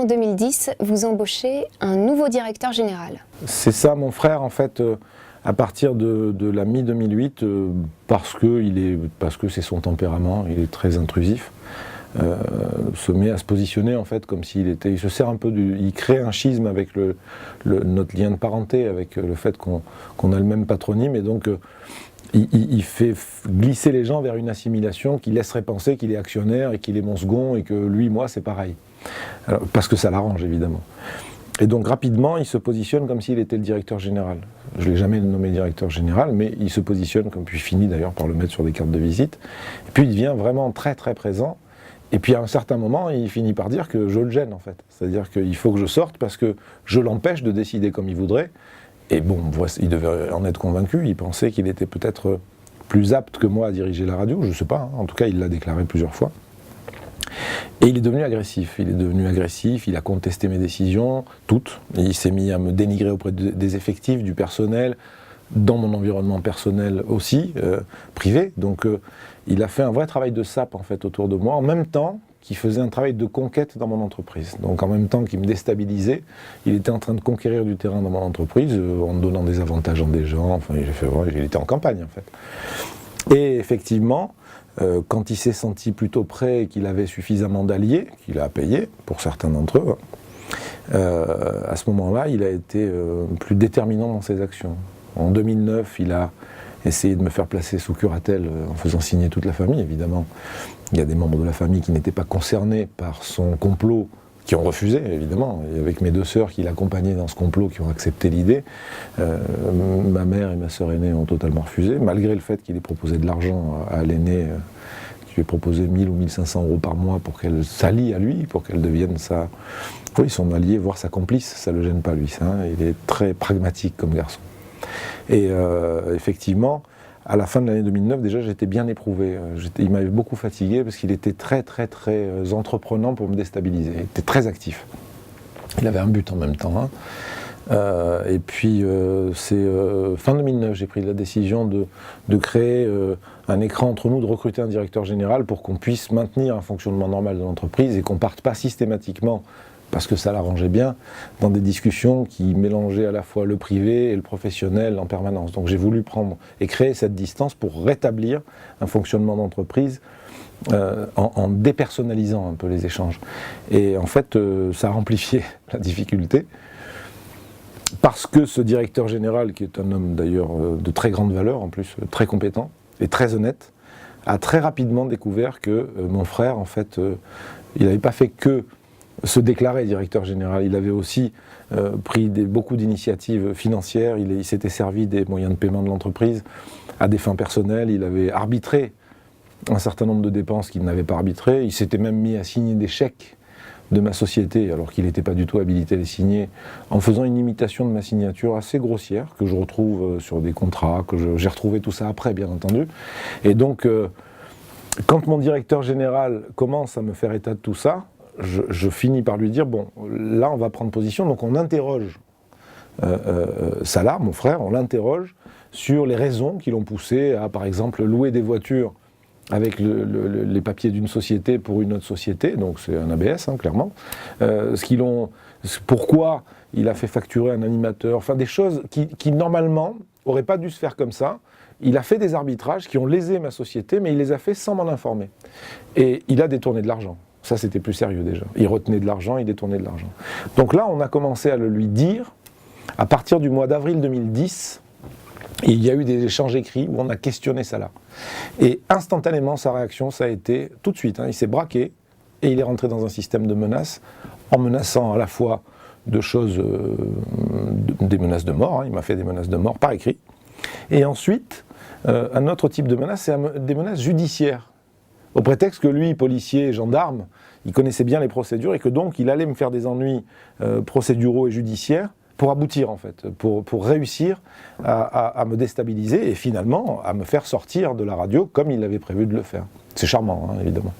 en 2010, vous embauchez un nouveau directeur général. C'est ça, mon frère, en fait, à partir de la mi-2008, parce que c'est son tempérament, il est très intrusif, se met à se positionner en fait comme s'il était, il se sert un peu il crée un schisme avec notre lien de parenté, avec le fait qu'on a le même patronyme, et donc il fait glisser les gens vers une assimilation qui laisserait penser qu'il est actionnaire et qu'il est mon second et que lui, moi, c'est pareil. Alors, parce que ça l'arrange, évidemment. Et donc rapidement, il se positionne comme s'il était le directeur général. Je ne l'ai jamais nommé directeur général, mais il se positionne, comme puis finit d'ailleurs par le mettre sur des cartes de visite. Et puis il devient vraiment très très présent. Et puis à un certain moment, il finit par dire que je le gêne en fait. C'est-à-dire qu'il faut que je sorte parce que je l'empêche de décider comme il voudrait. Et bon, il devait en être convaincu, il pensait qu'il était peut-être plus apte que moi à diriger la radio, je ne sais pas, hein. En tout cas il l'a déclaré plusieurs fois. Et il est devenu agressif, il a contesté mes décisions, toutes, et il s'est mis à me dénigrer auprès des effectifs, du personnel, dans mon environnement personnel aussi, privé. Donc il a fait un vrai travail de sape en fait autour de moi, en même temps qu'il faisait un travail de conquête dans mon entreprise. Donc en même temps qu'il me déstabilisait, il était en train de conquérir du terrain dans mon entreprise, en me donnant des avantages en des gens, enfin il était en campagne en fait. Et effectivement, quand il s'est senti plutôt prêt et qu'il avait suffisamment d'alliés, qu'il a payé pour certains d'entre eux, à ce moment-là, il a été plus déterminant dans ses actions. En 2009, il a essayé de me faire placer sous curatelle en faisant signer toute la famille, évidemment. Il y a des membres de la famille qui n'étaient pas concernés par son complot, qui ont refusé, évidemment. Et avec mes deux sœurs qui l'accompagnaient dans ce complot, qui ont accepté l'idée, ma mère et ma sœur aînée ont totalement refusé, malgré le fait qu'il ait proposé de l'argent à l'aînée, qui lui ait proposé 1000 ou 1500 € par mois pour qu'elle s'allie à lui, pour qu'elle devienne son allié, voire sa complice. Ça ne le gêne pas, lui. Ça, hein. Il est très pragmatique comme garçon. Et effectivement, à la fin de l'année 2009, déjà, j'étais bien éprouvé. Il m'avait beaucoup fatigué parce qu'il était très, très, très entreprenant pour me déstabiliser. Il était très actif. Il avait un but en même temps. Hein. Et puis, c'est fin 2009, j'ai pris la décision de créer un écran entre nous, de recruter un directeur général pour qu'on puisse maintenir un fonctionnement normal de l'entreprise et qu'on ne parte pas systématiquement, parce que ça l'arrangeait bien, dans des discussions qui mélangeaient à la fois le privé et le professionnel en permanence. Donc j'ai voulu prendre et créer cette distance pour rétablir un fonctionnement d'entreprise en dépersonnalisant un peu les échanges. Et en fait, ça a amplifié la difficulté, parce que ce directeur général, qui est un homme d'ailleurs de très grande valeur, en plus très compétent et très honnête, a très rapidement découvert que mon frère, en fait, il n'avait pas fait que se déclarer directeur général, il avait aussi pris beaucoup d'initiatives financières, il s'était servi des moyens de paiement de l'entreprise à des fins personnelles, il avait arbitré un certain nombre de dépenses qu'il n'avait pas arbitrées, il s'était même mis à signer des chèques de ma société, alors qu'il n'était pas du tout habilité à les signer, en faisant une imitation de ma signature assez grossière, que je retrouve sur des contrats, j'ai retrouvé tout ça après, bien entendu. Et donc, quand mon directeur général commence à me faire état de tout ça, je finis par lui dire, bon, là on va prendre position, donc on interroge Salah, mon frère, on l'interroge sur les raisons qui l'ont poussé à, par exemple, louer des voitures avec les papiers d'une société pour une autre société, donc c'est un ABS, hein, clairement, pourquoi il a fait facturer un animateur, enfin des choses qui normalement n'auraient pas dû se faire comme ça. Il a fait des arbitrages qui ont lésé ma société, mais il les a fait sans m'en informer. Et il a détourné de l'argent. Ça, c'était plus sérieux déjà. Il retenait de l'argent, il détournait de l'argent. Donc là, on a commencé à le lui dire, à partir du mois d'avril 2010, et il y a eu des échanges écrits où on a questionné ça là. Et instantanément, sa réaction, ça a été, tout de suite, hein, il s'est braqué, et il est rentré dans un système de menaces, en menaçant à la fois de choses, des menaces de mort, hein, il m'a fait des menaces de mort par écrit, et ensuite, un autre type de menace, c'est des menaces judiciaires. Au prétexte que lui, policier et gendarme, il connaissait bien les procédures et que donc il allait me faire des ennuis procéduraux et judiciaires pour aboutir en fait, pour réussir à me déstabiliser et finalement à me faire sortir de la radio comme il avait prévu de le faire. C'est charmant, hein, évidemment.